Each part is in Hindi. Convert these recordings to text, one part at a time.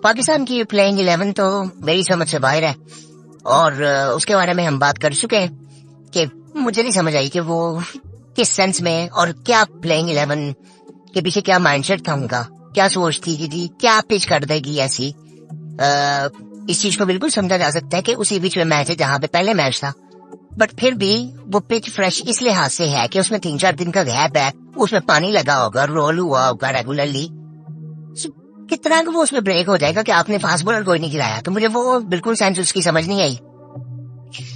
पाकिस्तान की प्लेइंग 11 तो मेरी समझ से बाहर है और उसके बारे में हम बात कर चुके हैं कि मुझे नहीं समझ आई कि वो किस सेंस में और क्या प्लेइंग 11 के पीछे क्या माइंडसेट था उनका, क्या सोच थी कि जी क्या पिच कर देगी ऐसी। इस चीज को बिल्कुल समझा जा सकता है कि उसी बीच में मैच है जहां पे पहले मैच था, बट फिर भी वो पिच फ्रेश इस लिहाज से है कि उसमें 3-4 दिन का गैप है, उसमें पानी लगा होगा, रोल हुआ होगा रेगुलरली, कितना वो उसमें ब्रेक हो जाएगा कि आपने फास्ट बॉलर कोई नहीं गिराया। तो मुझे वो बिल्कुल सेंस उसकी समझ नहीं आई।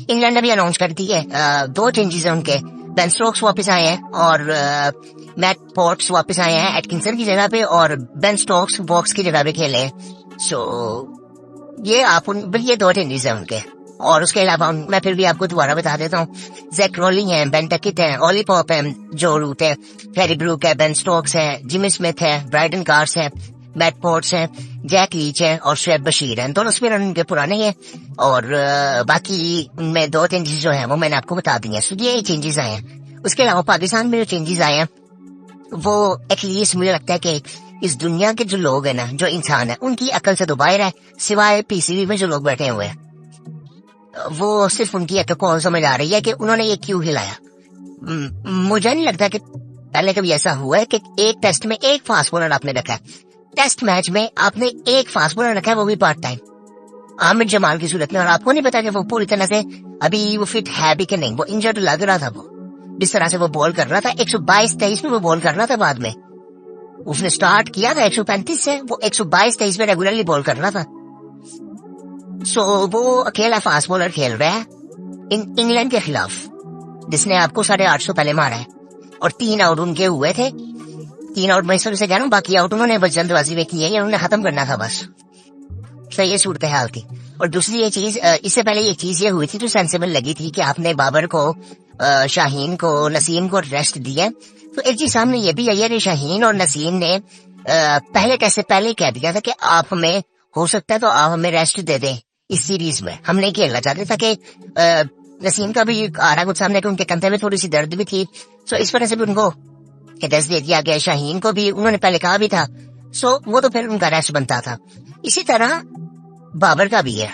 इंग्लैंड ने भी अनाउंस कर दी है 2 चेंजेस है उनके, बेन स्टोक्स वापस आए हैं और मैट पोर्ट्स वापस आए हैं एटकिंसन की जगह पे और बेन स्टोक्स वॉक्स की जगह पे खेले। सो ये ये 2 चेंजेस है उनके। और उसके अलावा मैं फिर भी आपको दोबारा बता देता हूँ, जैक रोलिंग है, बेन टकिट है, ओली पॉप है, जो रूट है, फेरी ब्रूक है, बेन स्टोक्स है, जिमी स्मिथ है, ब्राइडन कार्स है, मैट पोर्ट्स है, जैक लीच है और शुएब बशीर है। दोनों स्पिनर उनके पुराने हैं और बाकी उनमें 2 चेंजेस जो है वो मैंने आपको बता दी है। सो ये चेंजेस आए हैं। उसके अलावा पाकिस्तान में जो चेंजेस आए हैं वो एटलीस्ट मुझे लगता है कि इस दुनिया के जो लोग हैं ना, जो इंसान है, उनकी अकल से तो बाहर है, सिवाय पीसीबी में जो लोग बैठे हुए हैं। वो सिर्फ उनकी अकल को समझ आ रही है कि उन्होंने ये क्यों हिलाया। मुझे नहीं लगता कि पहले कभी ऐसा हुआ है कि एक टेस्ट में एक फास्ट बॉलर आपने रखा है, टेस्ट मैच में आपने एक फास्ट बॉलर रखा है, वो भी पार्ट टाइम, आमिर जमाल की सूरत में, और आपको नहीं पता कि वो पूरी तरह से अभी वो फिट है भी कि नहीं। वो इंजर्ड लग रहा था, वो जिस तरह से वो बॉल कर रहा था 122-23 में वो बॉल कर रहा था, बाद में उसने स्टार्ट किया था 135 से, वो 122-23 में रेगुलरली बॉल कर रहा था। सो वो अकेला फास्ट बॉलर खेल रहा है इंग्लैंड के खिलाफ, जिसने आपको 850 पहले मारा है और 3 आउट उनके हुए थे। 3 आउट मैं से कह रहा हूँ, बाकी आउट उन्होंने बस जल्दबाजी में किए, उन्होंने खत्म करना था बस। तो ये सूरत हाल थी। और दूसरी ये चीज, इससे पहले ये चीज ये हुई थी जो सेंसिबल लगी थी कि आपने बाबर को, शाहीन को, नसीम को रेस्ट दिया। तो एक चीज सामने ये भी आई है कि शाहीन और नसीम ने पहले टेस्ट से पहले कह दिया था कि आप हमें, हो सकता है तो आप हमें रेस्ट दे दें इस सीरीज में, हम नहीं खेलना चाहते था। कि नसीम का भी आ रहा कुछ सामने कि उनके कंधे में थोड़ी सी दर्द भी थी, सो इस वजह से भी उनको टेस्ट दे दिया गया। शाहीन को भी उन्होंने पहले कहा भी था, सो वो तो फिर उनका रेस्ट बनता था। इसी तरह बाबर का भी है।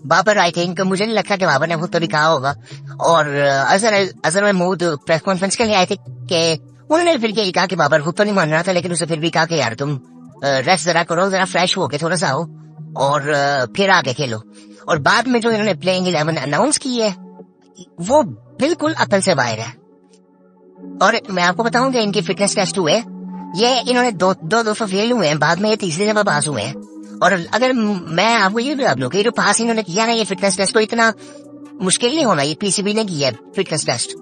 बाबर आई थिंक, मुझे नहीं लगता कि बाबर ने खुद तो भी कहा होगा, और अजहर महमूद प्रेस कॉन्फ्रेंस के लिए आए थे कि उन्होंने फिर यही कहा कि बाबर खुद तो नहीं मान रहा था, लेकिन उसे फिर भी कहा कि यार तुम रेस्ट जरा करो, जरा फ्रेश होके थोड़ा सा हो और फिर आगे खेलो। और बाद में जो इन्होंने प्लेइंग 11 अनाउंस की है वो बिल्कुल अकल से बाहर है। और मैं आपको बताऊं कि इनके फिटनेस टेस्ट हुए, ये इन्होंने दो दफा फेल हुए हैं, बाद में ये तीसरी दफा पास हुए हैं। और अगर मैं आपको ये बता दूं कि जो पास इन्होंने किया ना ये फिटनेस टेस्ट, तो इतना मुश्किल नहीं होना, ये पीसीबी ने किया है फिटनेस टेस्ट,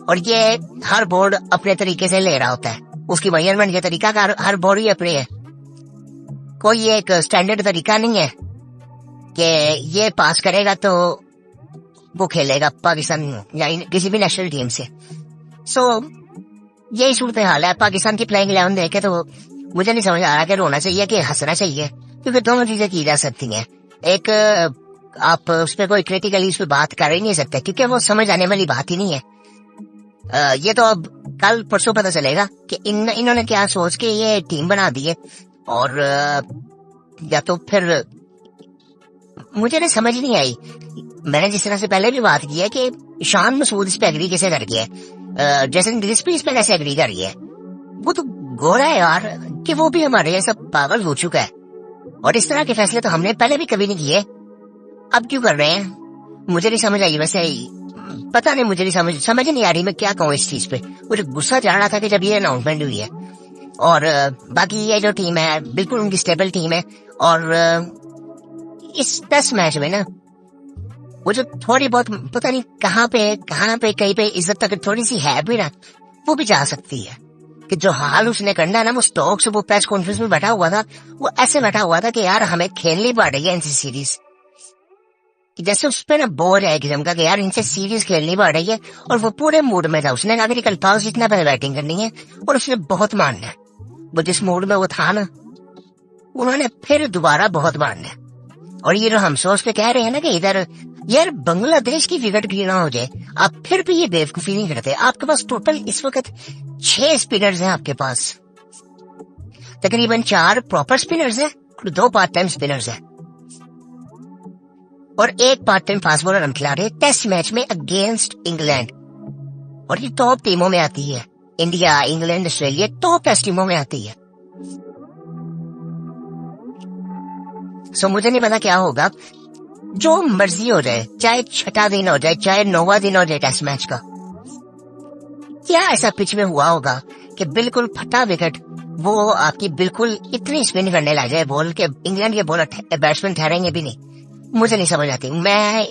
और ये हर बोर्ड अपने तरीके से ले रहा होता है, उसकी मेजरमेंट के तरीका का हर बोर्ड ही अपने है, कोई एक स्टैंडर्ड तरीका नहीं है कि ये पास करेगा तो वो खेलेगा पाकिस्तान या किसी भी नेशनल टीम से। सो यही सूरत हाल है। पाकिस्तान की प्लेइंग 11 देखे तो मुझे नहीं समझ आ रहा कि रोना चाहिए कि हंसना चाहिए, क्योंकि दोनों चीजें की जा सकती हैं। एक आप उस पर कोई क्रिटिकली उस पर बात कर ही नहीं सकते, क्योंकि वो समझ आने वाली बात ही नहीं है। ये तो अब कल परसों पता चलेगा कि इन्होंने क्या सोच के ये टीम बना दी है, और या तो फिर मुझे ना समझ नहीं आई। मैंने जिस तरह से पहले भी बात की है कि शान मसूद इस पे एग्री कैसे कर गया है, जैसन ग्रिस्पी इस पे कैसे एग्री कर रही है, वो तो गोरा है यार कि वो भी हमारे जैसा पागल हो चुका है, और इस तरह के फैसले तो हमने पहले भी कभी नहीं किए, अब क्यों कर रहे हैं मुझे नहीं समझ आई। वैसे पता नहीं, मुझे नहीं समझ नहीं आ रही मैं क्या कहूँ इस चीज पे। मुझे गुस्सा चढ़ रहा था कि जब ये अनाउंसमेंट हुई है। और बाकी ये जो टीम है बिल्कुल उनकी स्टेबल टीम है, और इस टेस्ट मैच में ना वो जो थोड़ी बहुत पता नहीं कहाँ पे कहीं पे इज्जत तक थोड़ी सी है भी ना, वो भी जा सकती है। कि जो हाल उसने करना है ना, वो स्टोक्स वो प्रेस कॉन्फ्रेंस में बैठा हुआ था, वो ऐसे बैठा हुआ था कि यार हमें खेलनी पड़ रही है इनसे सीरीज, कि जैसे उस पर ना बोर है किस्म का कि यार इनसे सीरीज खेलनी पड़ रही है, और वो पूरे मूड में था। उसने कहा कि कल पास जितना पहले बैटिंग करनी है, और उसने बहुत मानना है, वो जिस मूड में वो था ना, उन्होंने फिर दोबारा बहुत मानना है। और ये जो हम सोच के कह रहे हैं ना कि इधर यार बांग्लादेश की विकेट क्यों ना हो जाए, आप फिर भी ये बेवकूफी नहीं करते। आपके पास टोटल इस वक्त 6 स्पिनर्स हैं, आपके पास तकरीबन 4 प्रॉपर स्पिनर्स हैं 2 पार्ट टाइम स्पिनर्स हैं और 1 पार्ट टाइम फास्ट बॉलर हम खिला रहे हैं टेस्ट मैच में अगेंस्ट इंग्लैंड। और ये टॉप टीमों में आती है, India, England, Australia top test टीमों में आती है। सो मुझे नहीं पता क्या होगा, जो मर्जी हो जाए, चाहे 6वां दिन हो जाए, चाहे 9वां दिन हो जाए टेस्ट मैच का, क्या ऐसा पिच में हुआ होगा कि बिल्कुल फटा विकेट वो आपकी बिल्कुल इतनी स्पिन करने लग जाए बॉल के इंग्लैंड के बॉलर बैट्समैन ठहरेंगे भी नहीं। मुझे नहीं समझ आती। मैं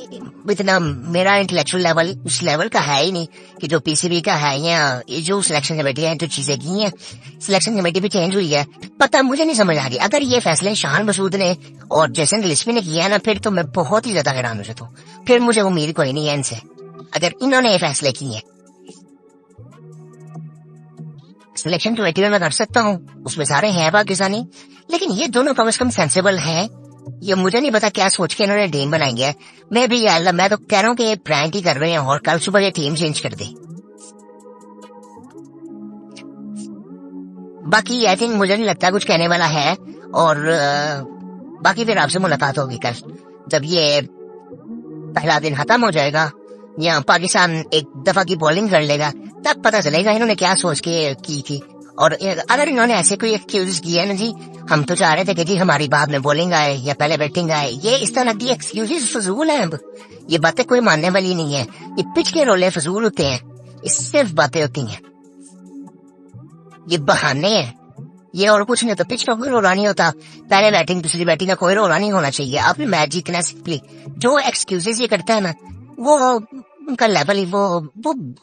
इतना, मेरा इंटेलेक्चुअल लेवल उस लेवल का है ही नहीं कि जो पीसीबी का है या ये जो सिलेक्शन कमेटी है जो चीजें की हैं, सिलेक्शन कमेटी भी चेंज हुई है, पता मुझे नहीं समझ आ रही। अगर ये फैसले शान मसूद ने और जेसन गिल्स्पी ने किया है ना, फिर तो मैं बहुत ही ज्यादा हैरान हो जाता हूँ। फिर मुझे उम्मीद कोई नहीं है इनसे, अगर इन्होंने ये फैसले किए हैं। सिलेक्शन कमेटी में मैं कर सकता हूँ, उसमें सारे हैं पाकिस्तानी, लेकिन ये दोनों कम से कम सेंसिबल हैं। ये मुझे नहीं पता क्या सोच के इन्होंने टीम बनाई है। मैं भी अल्लाह, मैं तो कह रहा हूँ कि ये प्रैंक ही कर रहे हैं और कल सुबह ये टीम चेंज कर दे। बाकी आई थिंक मुझे नहीं लगता कुछ कहने वाला है। और बाकी फिर आपसे मुलाकात होगी कल, जब ये पहला दिन खत्म हो जाएगा या पाकिस्तान एक दफा की बॉलिंग कर लेगा, तब पता चलेगा इन्होंने क्या सोच के की थी। और अगर इन्होंने ऐसे कोई एक्सक्यूज किए है ना, जी हम तो चाह रहे थे कि जी हमारी बाद में बॉलिंग आए या पहले बैटिंग आए, ये इस तरह की एक्सक्यूजेस फजूल है। अब ये बातें कोई मानने वाली नहीं है। ये पिच के रोले फजूल होते हैं, ये सिर्फ बातें होती हैं, ये बहाने हैं, ये और कुछ नहीं। तो पिच का कोई रोला नहीं होता, पहले बैटिंग दूसरी बैटिंग का कोई रोला नहीं होना चाहिए। आपने मैच जीतना सिंपली। जो एक्सक्यूजेस ये करता है ना, वो उनका लेवल ही वो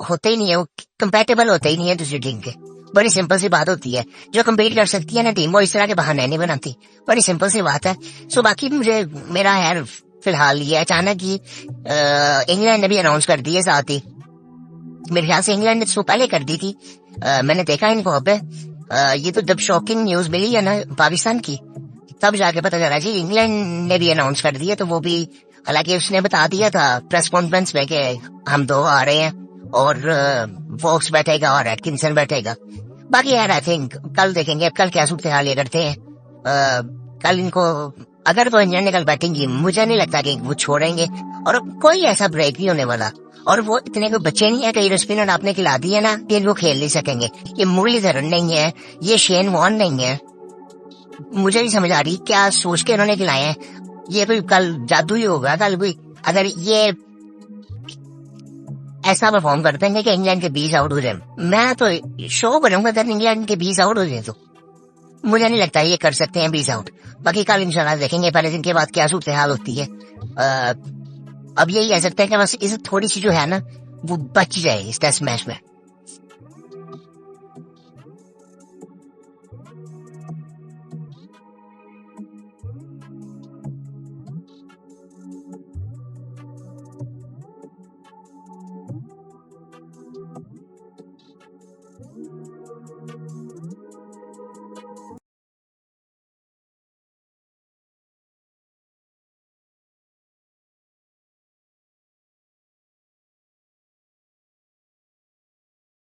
होते ही नहीं है, वो कंपेटेबल होते ही नहीं है दूसरी टीम के। बड़ी सिंपल सी बात होती है। जो कम्पीट कर सकती है ना टीम, वो इस तरह के बहाने नहीं बनाती। बड़ी सिंपल सी बात है। सो बाकी मेरा है फिलहाल ये अचानक ही इंग्लैंड ने भी अनाउंस कर दी है साथ ही। मेरे ख्याल से इंग्लैंड ने इसको पहले कर दी थी। मैंने देखा इनको अब ये तो जब शॉकिंग न्यूज मिली है ना पाकिस्तान की, तब जाके पता चला जी इंग्लैंड ने भी अनाउंस कर दिया। तो वो भी, हालांकि उसने बता दिया था प्रेस कॉन्फ्रेंस में कि हम 2 आ रहे हैं और वोक्स बैठेगा और एटकिंसन बैठेगा। बाकी यार आई थिंक कल देखेंगे कल क्या सूरत हाल ये करते हैं। कल इनको अगर तो इंग्लैंड ने कल बैटिंग की, मुझे नहीं लगता कि वो छोड़ेंगे और कोई ऐसा ब्रेक नहीं होने वाला। और वो इतने को बच्चे नहीं है कि स्पिनर आपने खिला दिए ना फिर वो खेल नहीं सकेंगे। ये मुरलीधरन नहीं है, ये शेन वॉर्न नहीं है। मुझे नहीं समझ आ रही क्या सोच के इन्होंने खिलाए हैं। ये कोई कल जादू ही होगा कल कोई, अगर ये ऐसा परफॉर्म करते हैं कि इंग्लैंड के 20 आउट हो जाए। मैं तो शो करूंगा अगर इंग्लैंड के 20 आउट हो जाए, तो मुझे नहीं लगता ये कर सकते हैं 20 आउट। बाकी कल इंशाल्लाह देखेंगे पहले दिन के बाद क्या सूरत हाल होती है। अब यही कह सकते हैं कि बस इस थोड़ी सी जो है ना वो बच जाए इस टेस्ट मैच में।